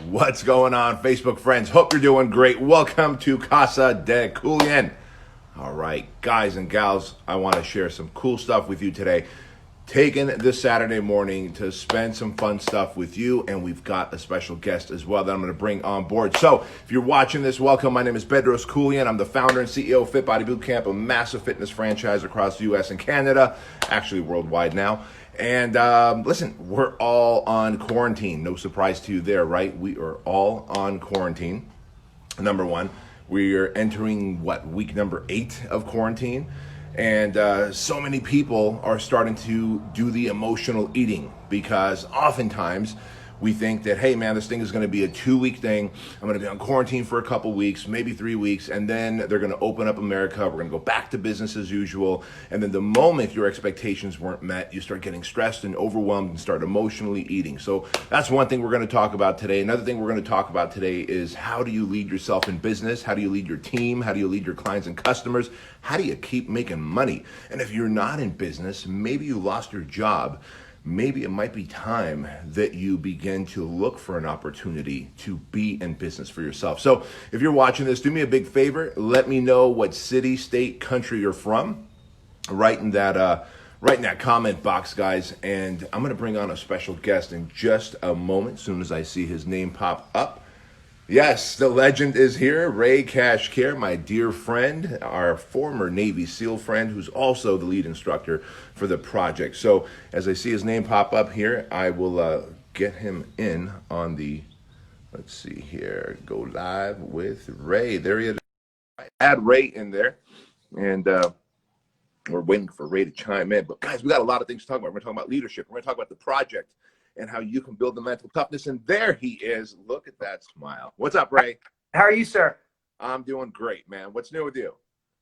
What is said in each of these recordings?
What's going on, Facebook friends? Hope you're doing great. Welcome to Casa Dec, Quyen. All right, guys and gals, I want to share some cool stuff with you today. Taking this Saturday morning to spend some fun stuff with you, and we've got a special guest as well that I'm going to bring on board. So, if you're watching this, welcome. My name is Bedros Keuilian. I'm the founder and CEO of Fit Body Bootcamp, a massive fitness franchise across the U.S. and Canada, actually worldwide now. And listen, we're all on quarantine. No surprise to you there, right? We are all on quarantine. Number one, we are entering week number 8 of quarantine. And so many people are starting to do the emotional eating because oftentimes we think that, hey man, this thing is going to be a 2-week thing. I'm going to be on quarantine for a couple weeks, maybe 3 weeks, and then they're going to open up America. We're going to go back to business as usual. And then the moment your expectations weren't met, you start getting stressed and overwhelmed and start emotionally eating. So that's one thing we're going to talk about today. Another thing we're going to talk about today is how do you lead yourself in business? How do you lead your team? How do you lead your clients and customers? How do you keep making money? And if you're not in business, maybe you lost your job. Maybe it might be time that you begin to look for an opportunity to be in business for yourself. So if you're watching this, do me a big favor. Let me know what city, state, country you're from. Write in that comment box, guys. And I'm going to bring on a special guest in just a moment, as soon as I see his name pop up. Yes, the legend is here, Ray Kashkar, my dear friend, our former Navy SEAL friend, who's also the lead instructor for the project. So as I see his name pop up here, I will get him in on the, let's see here, go live with Ray. There he is. Add Ray in there, and we're waiting for Ray to chime in. But guys, we got a lot of things to talk about. We're going to talk about leadership. We're going to talk about the project and how you can build the mental toughness. And there he is. Look at that smile. What's up, Ray? How are you, sir? I'm doing great, man. What's new with you?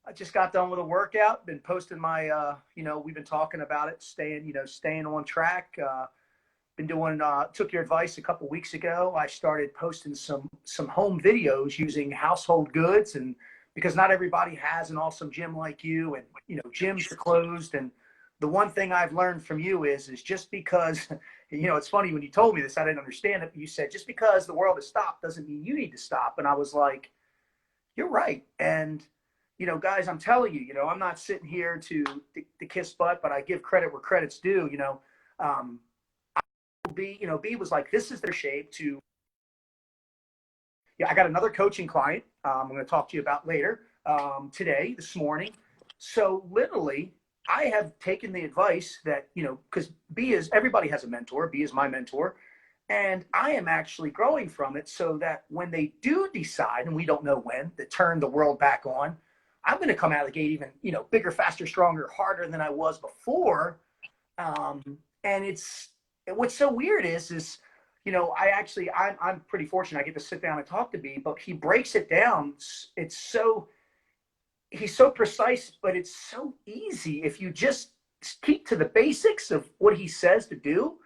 I just got done with a workout. Been posting my, we've been talking about it, staying on track. Been doing, took your advice a couple weeks ago. I started posting some home videos using household goods, and because not everybody has an awesome gym like you, and gyms are closed. And the one thing I've learned from you is just because, it's funny when you told me this, I didn't understand it. But you said, just because the world has stopped doesn't mean you need to stop. And I was like, you're right. And, guys, I'm telling you, I'm not sitting here to kiss butt, but I give credit where credit's due. B was like, this is their shape to, I got another coaching client I'm going to talk to you about later this morning. So literally, I have taken the advice that, because everybody has a mentor. B is my mentor. And I am actually growing from it so that when they do decide, and we don't know when, to turn the world back on, I'm going to come out of the gate even, bigger, faster, stronger, harder than I was before. And what's so weird is, I'm pretty fortunate. I get to sit down and talk to B, but he breaks it down. He's so precise, but it's so easy if you just keep to the basics of what he says to do,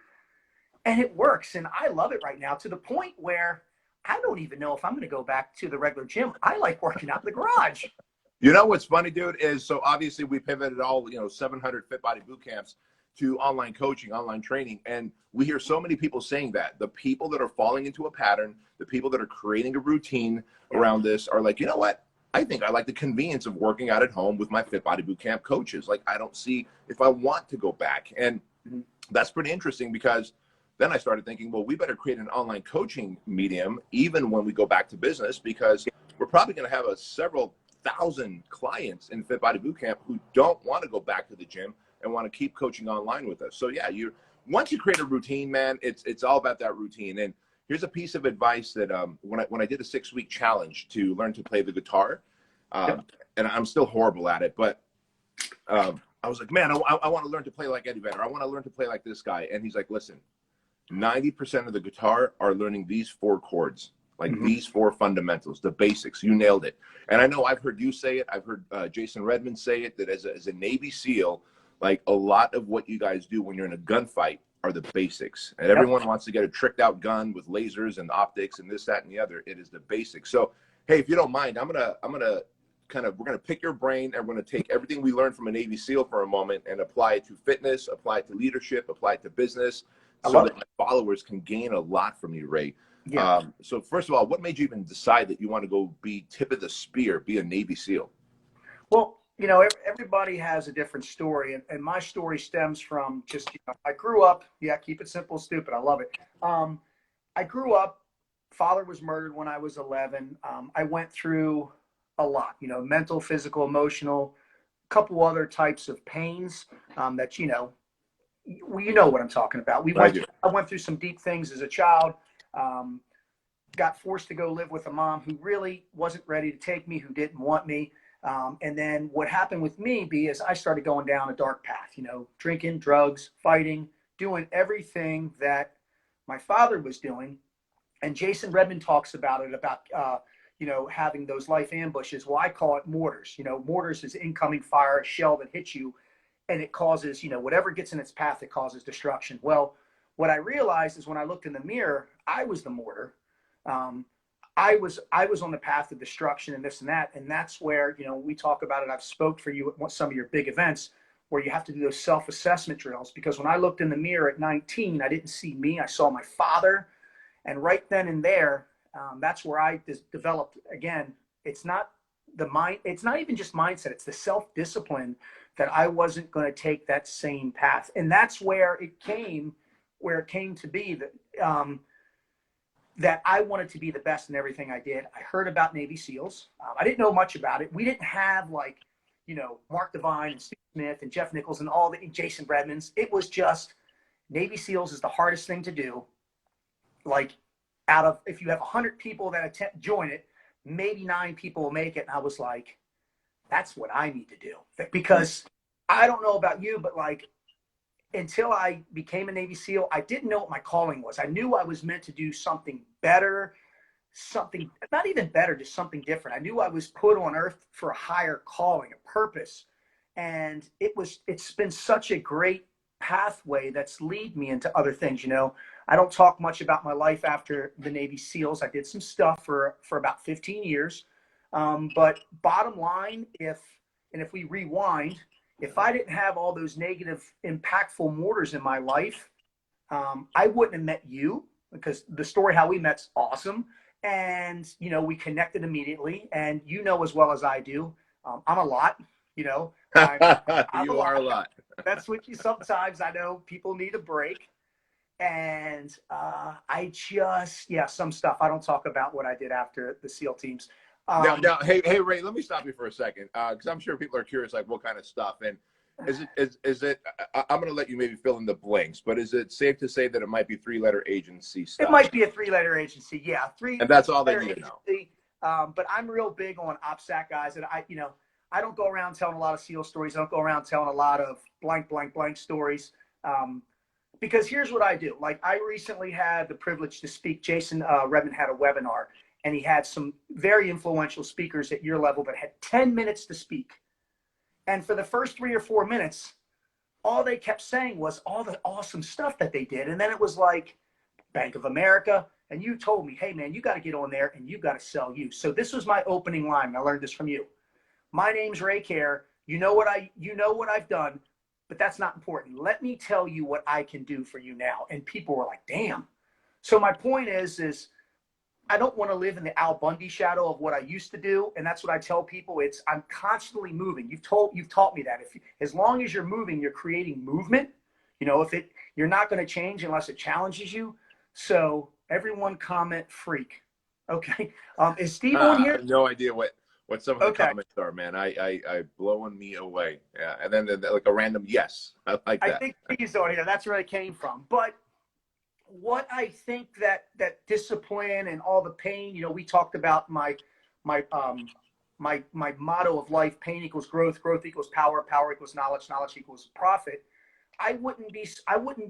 and it works. And I love it right now, to the point where I don't even know if I'm going to go back to the regular gym. I like working out in the garage. You know what's funny, dude, is so obviously we pivoted all 700 Fit Body Boot Camps to online coaching, online training, and we hear so many people saying that the people that are falling into a pattern, the people that are creating a routine around this are like, you know what? I think I like the convenience of working out at home with my Fit Body Bootcamp coaches. Like, I don't see if I want to go back. And that's pretty interesting, because then I started thinking, well, we better create an online coaching medium even when we go back to business, because we're probably going to have several thousand clients in Fit Body Bootcamp who don't want to go back to the gym and want to keep coaching online with us. So yeah, once you create a routine, man, it's all about that routine. And here's a piece of advice that when I did a 6-week challenge to learn to play the guitar, and I'm still horrible at it, but I was like, man, I want to learn to play like Eddie Vedder. I want to learn to play like this guy. And he's like, listen, 90% of the guitar are learning these 4 chords, like these 4 fundamentals, the basics. You nailed it. And I know I've heard you say it. I've heard Jason Redmond say it, that as a Navy SEAL, like a lot of what you guys do when you're in a gunfight are the basics. And everyone wants to get a tricked out gun with lasers and optics and this, that, and the other. It is the basics. So, hey, if you don't mind, we're gonna pick your brain, and we're gonna take everything we learned from a Navy SEAL for a moment and apply it to fitness, apply it to leadership, apply it to business, I so love that it. my followers can gain a lot from you, Ray. Yeah. So first of all, what made you even decide that you want to go be tip of the spear, be a Navy SEAL? Well, everybody has a different story, and my story stems from just, I grew up. Yeah, keep it simple, stupid. I love it. I grew up. Father was murdered when I was 11. I went through a lot, mental, physical, emotional, a couple other types of pains that you know what I'm talking about. I do. I went through some deep things as a child. Um, got forced to go live with a mom who really wasn't ready to take me, who didn't want me. And then what happened with me is I started going down a dark path, drinking, drugs, fighting, doing everything that my father was doing. And Jason Redman talks about it, about, having those life ambushes. Well, I call it mortars. Mortars is incoming fire, a shell that hits you, and it causes, whatever gets in its path, it causes destruction. Well, what I realized is when I looked in the mirror, I was the mortar. Um, I was on the path of destruction and this and that, and that's where we talk about it. I've spoke for you at some of your big events where you have to do those self-assessment drills, because when I looked in the mirror at 19, I didn't see me. I saw my father, and right then and there, that's where I developed again. It's not the mind. It's not even just mindset. It's the self-discipline that I wasn't going to take that same path, and that's where it came to be that. That I wanted to be the best in everything I did. I heard about Navy SEALs. I didn't know much about it. We didn't have Mark Devine and Steve Smith and Jeff Nichols and all the Jason Redmans. It was just Navy SEALs is the hardest thing to do. Like out of, if you have 100 people that join it, maybe 9 people will make it. And I was like, that's what I need to do, because I don't know about you, but until I became a Navy SEAL, I didn't know what my calling was. I knew I was meant to do something better, something not even better, just something different. I knew I was put on earth for a higher calling, a purpose. And it's been such a great pathway that's lead me into other things. I don't talk much about my life after the Navy SEALs. I did some stuff for about 15 years. But bottom line, if we rewind, if I didn't have all those negative, impactful mortars in my life, I wouldn't have met you, because the story how we met's awesome. And, we connected immediately. And as well as I do, I'm a lot, I'm You are a lot. That's what sometimes I know people need a break. And some stuff. I don't talk about what I did after the SEAL teams. Now, hey, Ray, let me stop you for a second, because I'm sure people are curious, like what kind of stuff. And is it? I'm going to let you maybe fill in the blanks, but is it safe to say that it might be 3-letter agency stuff? It might be a 3-letter agency, yeah. And that's all they need to know. But I'm real big on OPSAC guys, and I don't go around telling a lot of SEAL stories. I don't go around telling a lot of blank stories. Because here's what I do. Like, I recently had the privilege to speak. Jason Redman had a webinar, and he had some very influential speakers at your level that had 10 minutes to speak. And for the first 3 or 4 minutes, all they kept saying was all the awesome stuff that they did. And then it was like Bank of America. And you told me, hey, man, you got to get on there and you got to sell you. So this was my opening line. And I learned this from you. My name's Ray Care. You know what I've done, but that's not important. Let me tell you what I can do for you now. And people were like, damn. So my point is I don't want to live in the Al Bundy shadow of what I used to do. And that's what I tell people. I'm constantly moving. You've taught me that. As long as you're moving, you're creating movement. You're not going to change unless it challenges you. So everyone comment freak. Okay. Is Steve on here? I have no idea what some of the comments are, man. I blowing me away. Yeah. And then like a random yes. I like that. I think he's on here. That's where it came from. But what I think that discipline and all the pain, we talked about my motto of life: pain equals growth, growth equals power, power equals knowledge, knowledge equals profit. I wouldn't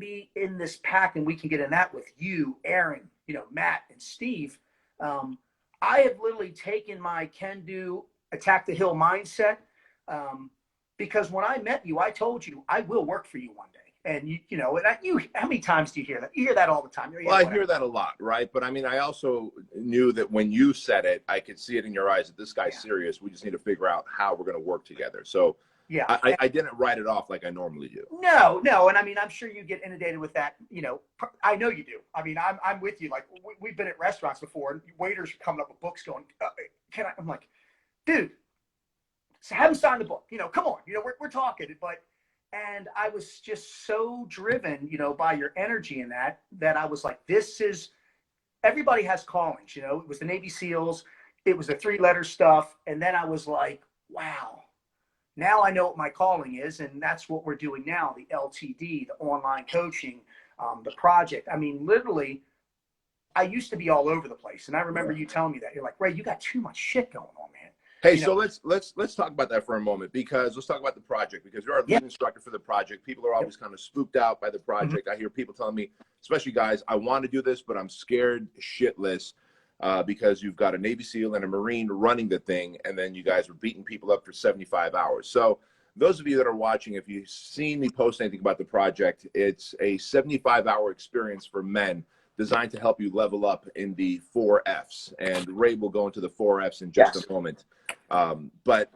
be in this pack, and we can get in that with you, Aaron, Matt and Steve. I have literally taken my can-do, attack the hill mindset, because when I met you, I told you I will work for you one day. And how many times do you hear that? You hear that all the time. Well, I hear that a lot, right? But I mean, I also knew that when you said it, I could see it in your eyes that this guy's serious. We just need to figure out how we're going to work together. So Yeah. I didn't write it off like I normally do. No, no. And I mean, I'm sure you get inundated with that. I know you do. I mean, I'm with you. Like we've been at restaurants before and waiters are coming up with books going, can I? I'm like, dude, have them sign the book. Come on. We're talking. And I was just so driven, by your energy in that I was like, everybody has callings. It was the Navy SEALs. It was the 3-letter stuff. And then I was like, wow. Now I know what my calling is, and that's what we're doing now, the LTD, the online coaching, the project. I mean, literally, I used to be all over the place. And I remember you telling me that. You're like, Ray, you got too much shit going on, man. Hey, so let's talk about that for a moment, because let's talk about the project, because you're our lead instructor for the project. People are always kind of spooked out by the project. I hear people telling me, especially guys, I want to do this, but I'm scared shitless. Because you've got a Navy SEAL and a Marine running the thing, and then you guys were beating people up for 75 hours. So those of you that are watching, if you've seen me post anything about the project, it's a 75-hour experience for men designed to help you level up in the 4 Fs. And Ray will go into the 4 Fs in just a moment. But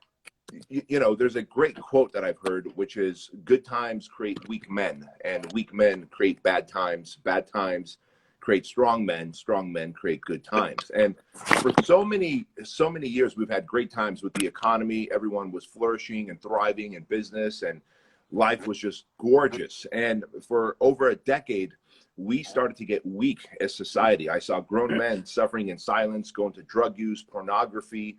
there's a great quote that I've heard, which is good times create weak men, and weak men create bad times create strong men create good times. And for so many years, we've had great times with the economy. Everyone was flourishing and thriving in business, and life was just gorgeous. And for over a decade, we started to get weak as society. I saw grown men suffering in silence, going to drug use, pornography,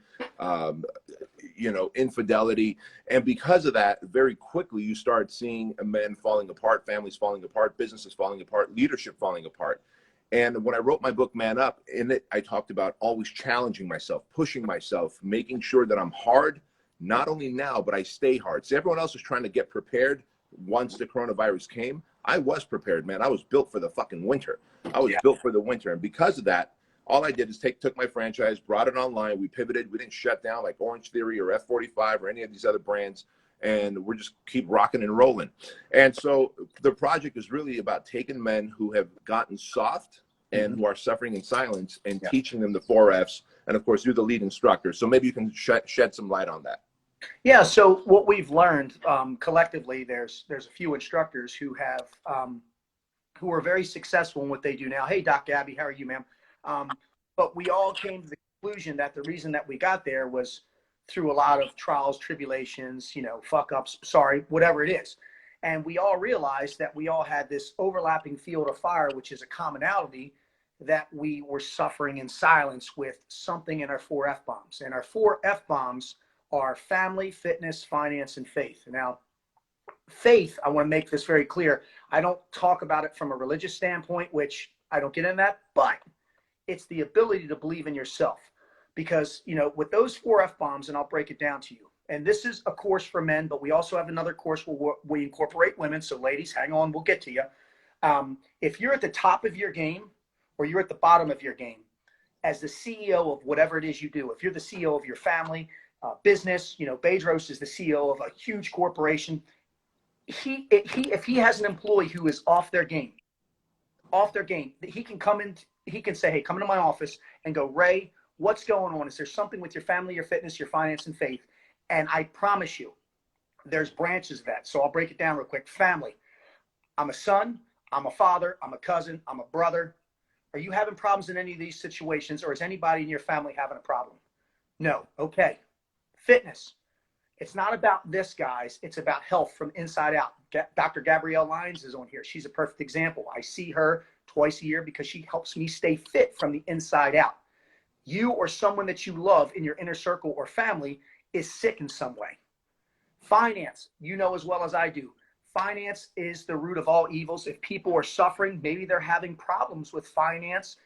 infidelity. And because of that, very quickly, you start seeing men falling apart, families falling apart, businesses falling apart, leadership falling apart. And when I wrote my book, Man Up, in it, I talked about always challenging myself, pushing myself, making sure that I'm hard, not only now, but I stay hard. So everyone else was trying to get prepared once the coronavirus came. I was prepared, man. I was built for the fucking winter. I was built for the winter. And because of that, all I did is took my franchise, brought it online. We pivoted. We didn't shut down like Orange Theory or F45 or any of these other brands. And we're just keep rocking and rolling. And so the project is really about taking men who have gotten soft and who are suffering in silence and teaching them the 4 Fs. And of course, you're the lead instructor. So maybe you can shed some light on that. Yeah. So what we've learned collectively, there's a few instructors who are very successful in what they do now. Hey, Doc Gabby, how are you, ma'am? But we all came to the conclusion that the reason that we got there was through a lot of trials, tribulations, fuck ups, sorry, whatever it is. And we all realized that we all had this overlapping field of fire, which is a commonality, that we were suffering in silence with something in our 4 F bombs. And our 4 F bombs are family, fitness, finance, and faith. Now, faith, I want to make this very clear. I don't talk about it from a religious standpoint, which I don't get in that, but it's the ability to believe in yourself. Because, with those 4 F bombs, and I'll break it down to you, and this is a course for men, but we also have another course where we incorporate women. So ladies, hang on, we'll get to you. If you're at the top of your game or you're at the bottom of your game, as the CEO of whatever it is you do, if you're the CEO of your family, business, Bedros is the CEO of a huge corporation. If he has an employee who is off their game, he can come in, he can say, hey, come into my office and go, Ray, what's going on? Is there something with your family, your fitness, your finance, and faith? And I promise you, there's branches of that. So I'll break it down real quick. Family. I'm a son. I'm a father. I'm a cousin. I'm a brother. Are you having problems in any of these situations, or is anybody in your family having a problem? No. Okay. Fitness. It's not about this, guys. It's about health from inside out. Dr. Gabrielle Lyons is on here. She's a perfect example. I see her twice a year because she helps me stay fit from the inside out. You or someone that you love in your inner circle or family is sick in some way. Finance, as well as I do. Finance is the root of all evils. If people are suffering, maybe they're having problems with finance.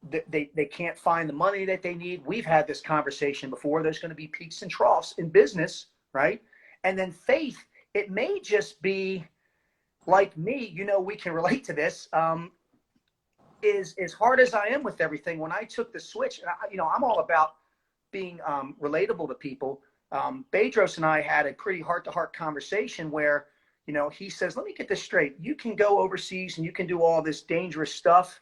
They can't find the money that they need. We've had this conversation before. There's going to be peaks and troughs in business, right? And then faith, it may just be like me, we can relate to this. Is as hard as I am with everything, when I took the switch, and I'm all about being relatable to people. Bedros and I had a pretty heart-to-heart conversation where, he says, let me get this straight. You can go overseas and you can do all this dangerous stuff,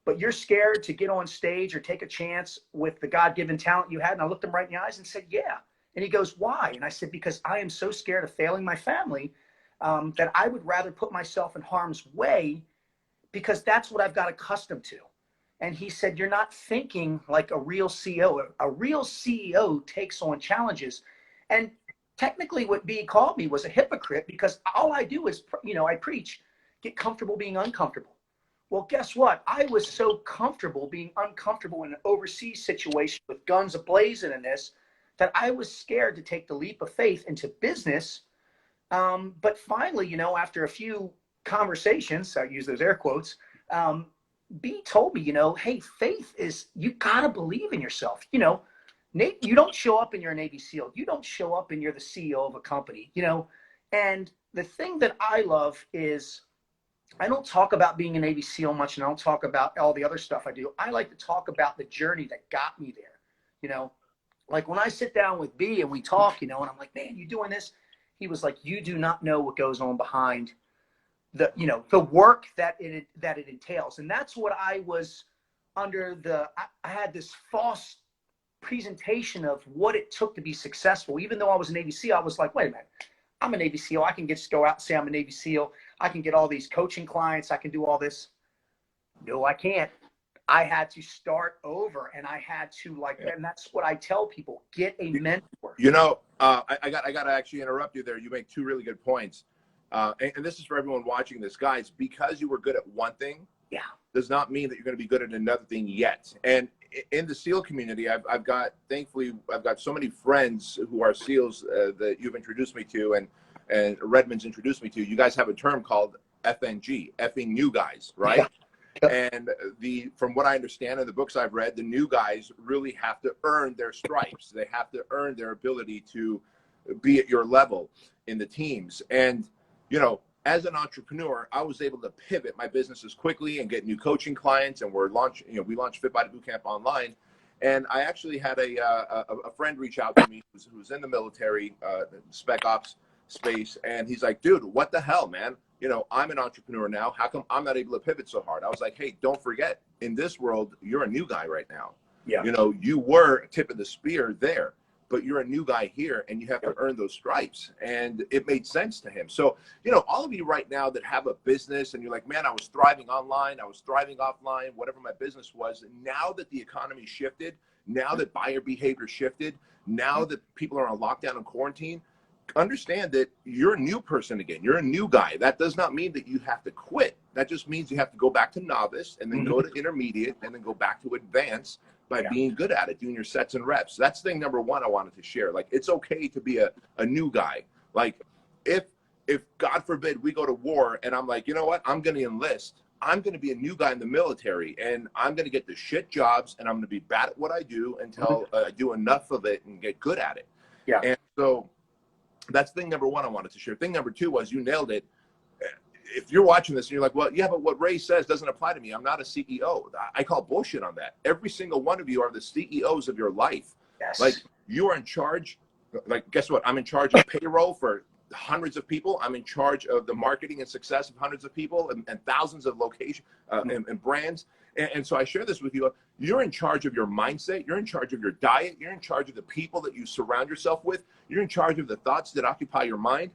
but you're scared to get on stage or take a chance with the God-given talent you had. And I looked him right in the eyes and said, yeah. And he goes, why? And I said, because I am so scared of failing my family that I would rather put myself in harm's way, because that's what I've got accustomed to. And he said, you're not thinking like a real CEO. A real CEO takes on challenges. And technically what B called me was a hypocrite, because all I do is, I preach, get comfortable being uncomfortable. Well, guess what? I was so comfortable being uncomfortable in an overseas situation with guns ablazing in this, that I was scared to take the leap of faith into business. But finally, after a few conversations, I use those air quotes, B told me, hey, faith is, you got to believe in yourself. Nate, you don't show up and you're a Navy SEAL. You don't show up and you're the CEO of a company, and the thing that I love is, I don't talk about being a Navy SEAL much, and I don't talk about all the other stuff I do. I like to talk about the journey that got me there. Like when I sit down with B and we talk, and I'm like, man, you doing this? He was like, you do not know what goes on behind the work that it entails. And that's what I was under I had this false presentation of what it took to be successful. Even though I was a Navy SEAL, I was like, wait a minute, I'm a Navy SEAL. I can just go out and say I'm a Navy SEAL. I can get all these coaching clients. I can do all this. No, I can't. I had to start over, and I had to and that's what I tell people, get a mentor. I got to actually interrupt you there. You make two really good points. And this is for everyone watching this, guys, because you were good at one thing, does not mean that you're going to be good at another thing yet. And in the SEAL community, thankfully, I've got so many friends who are SEALs that you've introduced me to, and Redmond's introduced me to. You guys have a term called FNG, effing new guys, right? Yeah. And from what I understand in the books I've read, the new guys really have to earn their stripes. They have to earn their ability to be at your level in the teams. And, as an entrepreneur, I was able to pivot my businesses quickly and get new coaching clients. And we launched Fit Body Bootcamp online. And I actually had a friend reach out to me who's in the military, spec ops space. And he's like, dude, what the hell, man? I'm an entrepreneur now. How come I'm not able to pivot so hard? I was like, hey, don't forget, in this world, you're a new guy right now. Yeah. You were tip of the spear there, but you're a new guy here, and you have to earn those stripes. And it made sense to him. So, all of you right now that have a business and you're like, man, I was thriving online, I was thriving offline, whatever my business was. Now that the economy shifted, now that buyer behavior shifted, now that people are on lockdown and quarantine, understand that you're a new person again. You're a new guy. That does not mean that you have to quit. That just means you have to go back to novice, and then go to intermediate, and then go back to advanced by being good at it, doing your sets and reps. That's thing number one I wanted to share. Like, it's okay to be a new guy. Like, if God forbid we go to war and I'm like, you know what, I'm going to enlist. I'm going to be a new guy in the military, and I'm going to get the shit jobs, and I'm going to be bad at what I do until I do enough of it and get good at it. Yeah. And so that's thing number one I wanted to share. Thing number two was, you nailed it. If you're watching this and you're like, well, yeah, but what Ray says doesn't apply to me. I'm not a CEO. I call bullshit on that. Every single one of you are the CEOs of your life. Yes. Like, you are in charge. Like, guess what? I'm in charge of payroll for hundreds of people. I'm in charge of the marketing and success of hundreds of people and thousands of locations and brands. And so I share this with you. You're in charge of your mindset. You're in charge of your diet. You're in charge of the people that you surround yourself with. You're in charge of the thoughts that occupy your mind.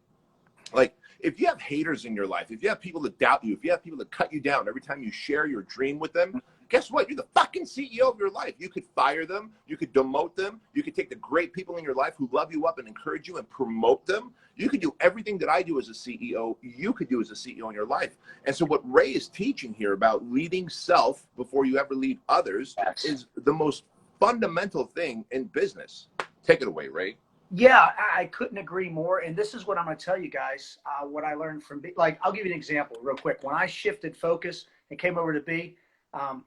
Like, if you have haters in your life, if you have people that doubt you, if you have people that cut you down every time you share your dream with them, guess what? You're the fucking CEO of your life. You could fire them. You could demote them. You could take the great people in your life who love you up and encourage you and promote them. You could do everything that I do as a CEO. You could do as a CEO in your life. And so what Ray is teaching here about leading self before you ever lead others is the most fundamental thing in business. Take it away, Ray. Yeah, I couldn't agree more. And this is what I'm going to tell you guys, what I learned from B. Like, I'll give you an example real quick. When I shifted focus and came over to B, and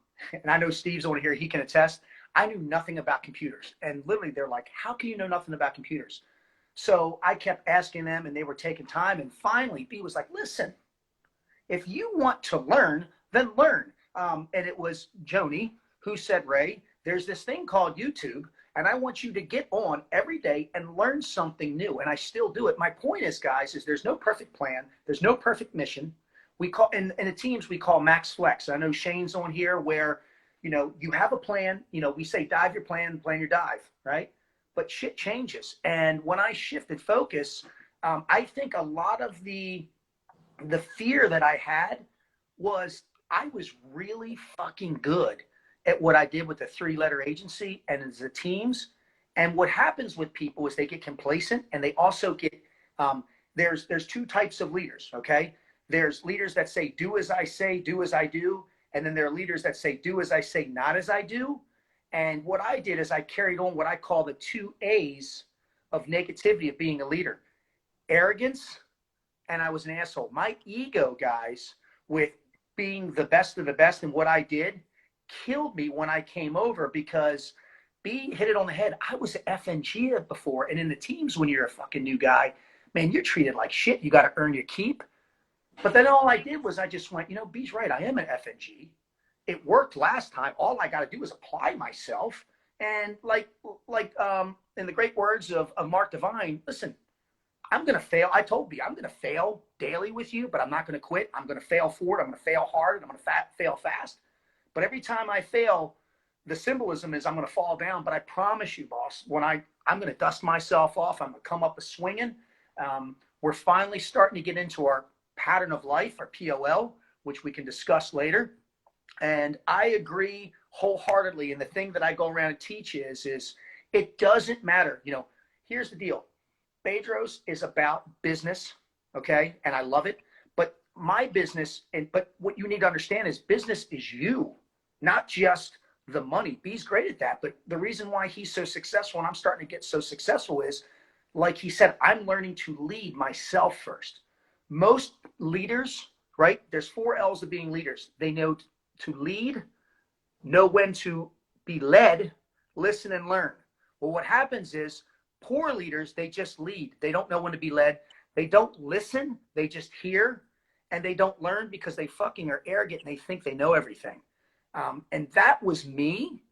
I know Steve's on here, he can attest, I knew nothing about computers. And literally, they're like, how can you know nothing about computers? So I kept asking them, and they were taking time. And finally, B was like, listen, if you want to learn, then learn. And it was Joni who said, Ray, there's this thing called YouTube, and I want you to get on every day and learn something new. And I still do it. My point is, guys, is there's no perfect plan. There's no perfect mission. We call, in the teams, we call max flex. I know Shane's on here where, you have a plan. We say dive your plan, plan your dive, right? but shit changes. And when I shifted focus, I think a lot of the fear that I had was I was really fucking good at what I did with the 3-letter agency and as the teams. And what happens with people is they get complacent, and they also get there's 2 types of leaders. Okay, there's leaders that say do as I say, do as I do, and then there are leaders that say do as I say, not as I do. And what I did is I carried on what I call the 2 A's of negativity of being a leader: arrogance, and I was an asshole. My ego, guys, with being the best of the best in what I did, killed me when I came over, because B hit it on the head. I was an FNG before, and in the teams, when you're a fucking new guy, man, you're treated like shit. You got to earn your keep. But then all I did was I just went, you know, B's right. I am an FNG. It worked last time. All I got to do is apply myself. And like in the great words of Mark Divine, listen, I'm going to fail. I told B, I'm going to fail daily with you, but I'm not going to quit. I'm going to fail forward. I'm going to fail hard. And I'm going to fail fast. But every time I fail, the symbolism is I'm going to fall down. But I promise you, boss, when I'm going to dust myself off. I'm going to come up a swinging. We're finally starting to get into our pattern of life, our POL, which we can discuss later. And I agree wholeheartedly. And the thing that I go around and teach is it doesn't matter. You know, here's the deal. Bedros is about business, okay? And I love it. But my business, but what you need to understand is business is you, not just the money. B's great at that. But the reason why he's so successful and I'm starting to get so successful is, like he said, I'm learning to lead myself first. Most leaders, right? There's 4 L's of being leaders. They know to lead, know when to be led, listen and learn. Well, what happens is poor leaders, they just lead. They don't know when to be led. They don't listen. They just hear, and they don't learn because they fucking are arrogant and they think they know everything. And that was me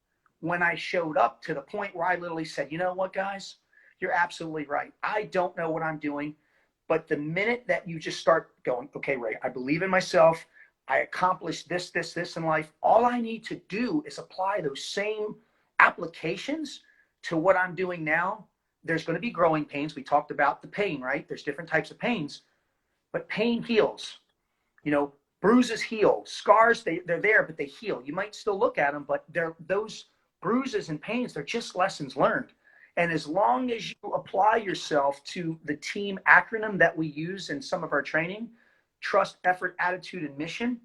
when I showed up, to the point where I literally said, you know what, guys, you're absolutely right. I don't know what I'm doing. But the minute that you just start going, okay, Ray, I believe in myself. I accomplished this in life. All I need to do is apply those same applications to what I'm doing now. There's going to be growing pains. We talked about the pain, right? There's different types of pains, but pain heals. You know, bruises heal. Scars, they're there, but they heal. You might still look at them, but those bruises and pains, they're just lessons learned. And as long as you apply yourself to the team acronym that we use in some of our training, trust, effort, attitude, and mission,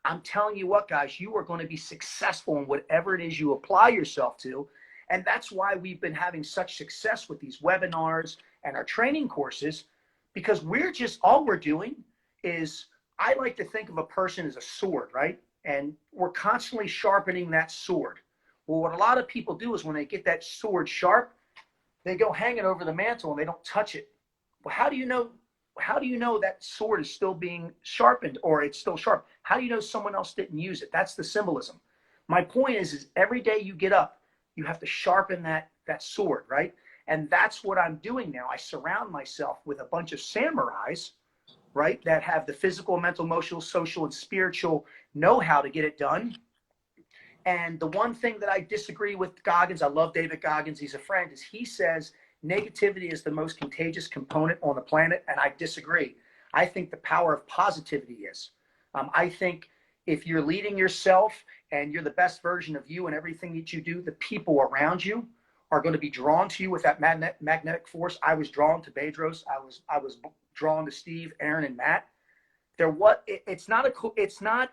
I'm telling you what, guys, you are going to be successful in whatever it is you apply yourself to. And that's why we've been having such success with these webinars and our training courses, because all we're doing is, I like to think of a person as a sword, right? And we're constantly sharpening that sword. Well, what a lot of people do is when they get that sword sharp, they go hang it over the mantle and they don't touch it. Well, how do you know that sword is still being sharpened, or it's still sharp? How do you know someone else didn't use it? That's the symbolism. My point is every day you get up, you have to sharpen that sword, right? And that's what I'm doing now. I surround myself with a bunch of samurais, right, that have the physical, mental, emotional, social, and spiritual know-how to get it done. And the one thing that I disagree with Goggins, I love David Goggins, he's a friend, is he says negativity is the most contagious component on the planet, and I disagree. I think the power of positivity is. I think if you're leading yourself and you're the best version of you in everything that you do, the people around you are going to be drawn to you with that magnetic force. I was drawn to Bedros. I was drawn to Steve, Aaron, and Matt. It's not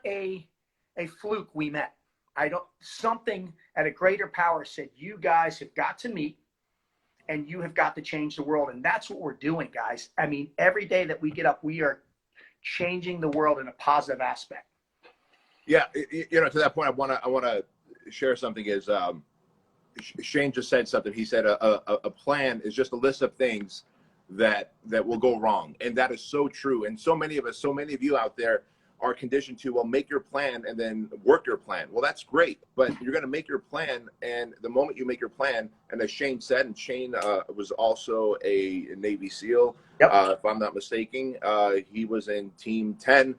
a fluke we met. Something at a greater power said, you guys have got to meet and you have got to change the world. And that's what we're doing, guys. I mean, every day that we get up, we are changing the world in a positive aspect. Yeah. You know, to that point, I want to share something is, Shane just said something. He said a plan is just a list of things that will go wrong. And that is so true. And so many of us, so many of you out there are conditioned to, well, make your plan and then work your plan. Well, that's great, but you're going to make your plan. And the moment you make your plan, and as Shane said, and Shane was also a Navy SEAL, yep. If I'm not mistaken, he was in Team 10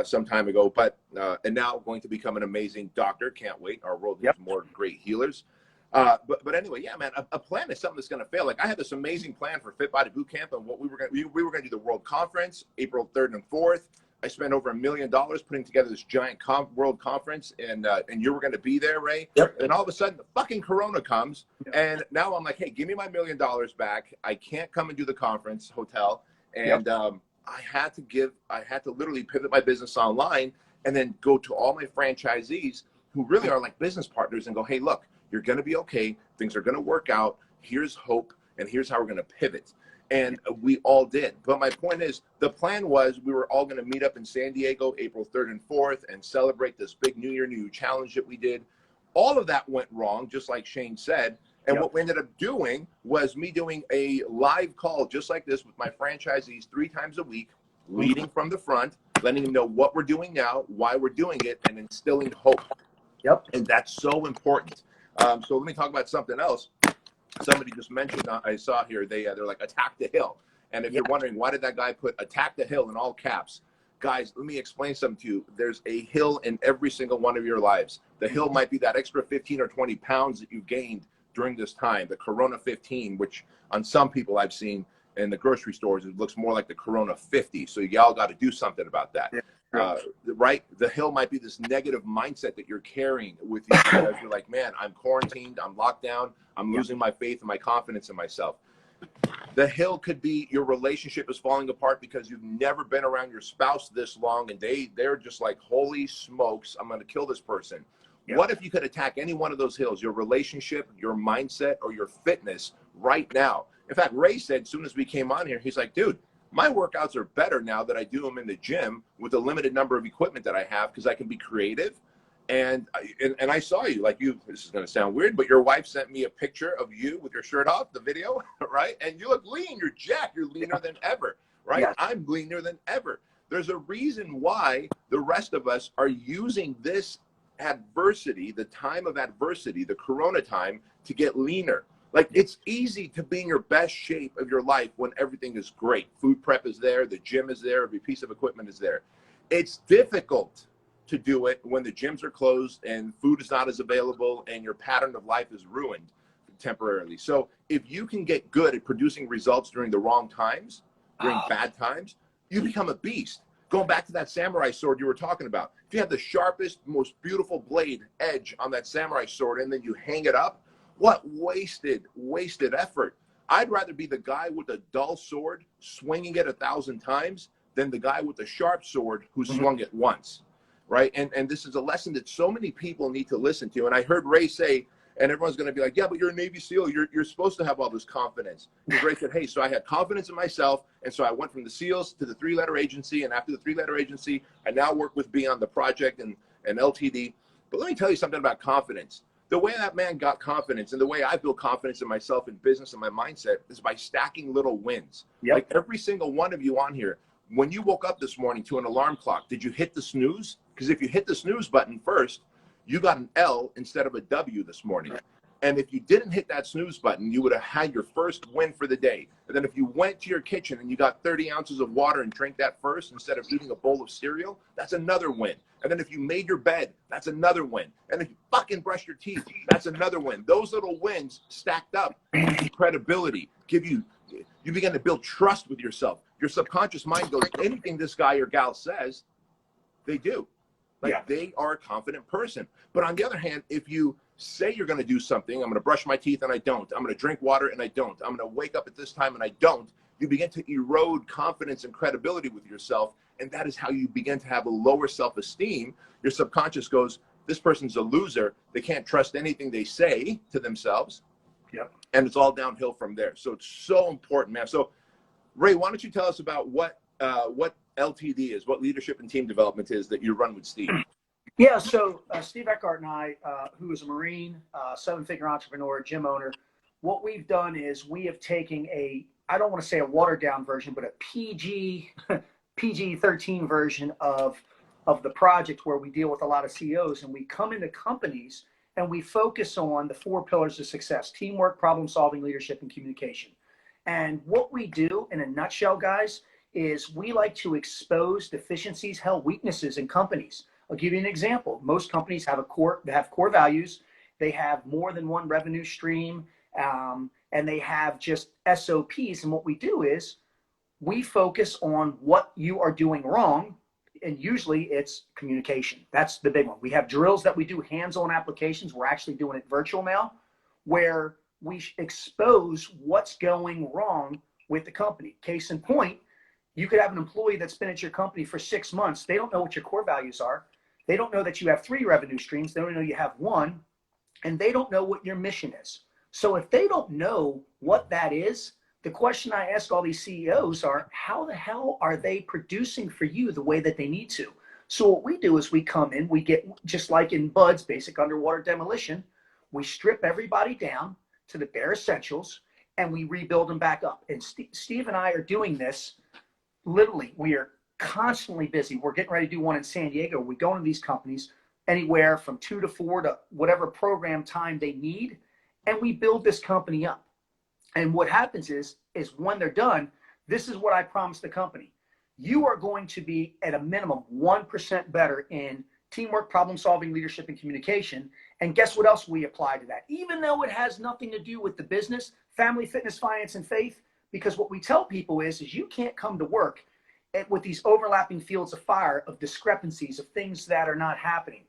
some time ago, but and now going to become an amazing doctor. Can't wait. Our world needs more great healers. But anyway, yeah, man, a plan is something that's going to fail. Like I had this amazing plan for Fit Body Boot Camp, and what we were going to do the World Conference, April 3rd and 4th. I spent over $1 million putting together this giant world conference, and you were going to be there, Ray. Yep. And all of a sudden, the fucking Corona comes, and now I'm like, hey, give me my $1 million back. I can't come and do the conference hotel, and I had to literally pivot my business online, and then go to all my franchisees who really are like business partners and go, hey, look, you're going to be okay. Things are going to work out. Here's hope, and here's how we're going to pivot. And we all did. But my point is, the plan was we were all going to meet up in San Diego April 3rd and 4th and celebrate this big New Year, New You challenge that we did. All of that went wrong, just like Shane said. And what we ended up doing was me doing a live call just like this with my franchisees 3 times a week, leading from the front, letting them know what we're doing now, why we're doing it, and instilling hope. And that's so important. So let me talk about something else. Somebody just mentioned, I saw here, they're like, attack the hill. And if you're wondering, why did that guy put attack the hill in all caps? Guys, let me explain something to you. There's a hill in every single one of your lives. The hill might be that extra 15 or 20 pounds that you gained during this time, the Corona 15, which on some people I've seen in the grocery stores, it looks more like the Corona 50. So y'all got to do something about that. Right? The hill might be this negative mindset that you're carrying with you because you're like, man, I'm quarantined, I'm locked down, I'm losing my faith and my confidence in myself. The hill could be your relationship is falling apart because you've never been around your spouse this long and they're just like, holy smokes, I'm going to kill this person. What if you could attack any one of those hills, your relationship, your mindset, or your fitness right now? In fact, Ray said as soon as we came on here, he's like, dude, my workouts are better now that I do them in the gym with a limited number of equipment that I have because I can be creative. And I saw you, like this is going to sound weird, but your wife sent me a picture of you with your shirt off, the video, right? And you look lean, you're jacked, you're leaner than ever, right? I'm leaner than ever. There's a reason why the rest of us are using this adversity, the time of adversity, the Corona time, to get leaner. Like, it's easy to be in your best shape of your life when everything is great. Food prep is there, the gym is there, every piece of equipment is there. It's difficult to do it when the gyms are closed and food is not as available and your pattern of life is ruined temporarily. So if you can get good at producing results during the wrong times, during bad times, you become a beast. Going back to that samurai sword you were talking about, if you have the sharpest, most beautiful blade edge on that samurai sword and then you hang it up, what wasted effort. I'd rather be the guy with a dull sword swinging it 1,000 times than the guy with the sharp sword who swung it once, right? And this is a lesson that so many people need to listen to. And I heard Ray say, and everyone's going to be like, yeah, but you're a Navy SEAL. You're supposed to have all this confidence. Because Ray said, hey, so I had confidence in myself. And so I went from the SEALs to the 3-letter agency. And after the 3-letter agency, I now work with Beyond the Project and LTD. But let me tell you something about confidence. The way that man got confidence and the way I build confidence in myself in business and my mindset is by stacking little wins. Like every single one of you on here, when you woke up this morning to an alarm clock, did you hit the snooze? Because if you hit the snooze button first, you got an L instead of a W this morning. And if you didn't hit that snooze button, you would have had your first win for the day. And then if you went to your kitchen and you got 30 ounces of water and drank that first instead of eating a bowl of cereal, that's another win. And then if you made your bed, that's another win. And if you fucking brush your teeth, that's another win. Those little wins stacked up give you credibility, you begin to build trust with yourself. Your subconscious mind goes, anything this guy or gal says, they do. They are a confident person. But on the other hand, if you say you're going to do something, I'm going to brush my teeth and I don't. I'm going to drink water and I don't. I'm going to wake up at this time and I don't. You begin to erode confidence and credibility with yourself. And that is how you begin to have a lower self-esteem. Your subconscious goes, this person's a loser. They can't trust anything they say to themselves. And it's all downhill from there. So it's so important, man. So Ray, why don't you tell us about what LTD is, what leadership and team development is that you run with Steve? Yeah, so Steve Eckhart and I, who is a Marine, 7-figure entrepreneur, gym owner, what we've done is we have taken I don't want to say a watered down version, but a PG-13 version of the project where we deal with a lot of CEOs, and we come into companies and we focus on the 4 pillars of success: teamwork, problem solving, leadership, and communication. And what we do in a nutshell, guys, is we like to expose deficiencies, weaknesses in companies. I'll give you an example. Most companies have core values, they have more than one revenue stream, and they have just SOPs. And what we do is we focus on what you are doing wrong. And usually it's communication. That's the big one. We have drills that we do, hands-on applications. We're actually doing it virtual now, where we expose what's going wrong with the company. Case in point, you could have an employee that's been at your company for 6 months. They don't know what your core values are. They don't know that you have 3 revenue streams. They don't know you have 1, and they don't know what your mission is. So if they don't know what that is, the question I ask all these CEOs are, how the hell are they producing for you the way that they need to? So what we do is we come in, we get, just like in BUD's basic underwater demolition, we strip everybody down to the bare essentials and we rebuild them back up. And Steve and I are doing this. Literally, we are constantly busy. We're getting ready to do one in San Diego. We go into these companies anywhere from 2 to 4 to whatever program time they need, and we build this company up. And what happens is when they're done, this is what I promised the company. You are going to be at a minimum 1% better in teamwork, problem solving, leadership, and communication. And guess what else we apply to that? Even though it has nothing to do with the business, family, fitness, finance, and faith, because what we tell people is you can't come to work with these overlapping fields of fire, of discrepancies, of things that are not happening.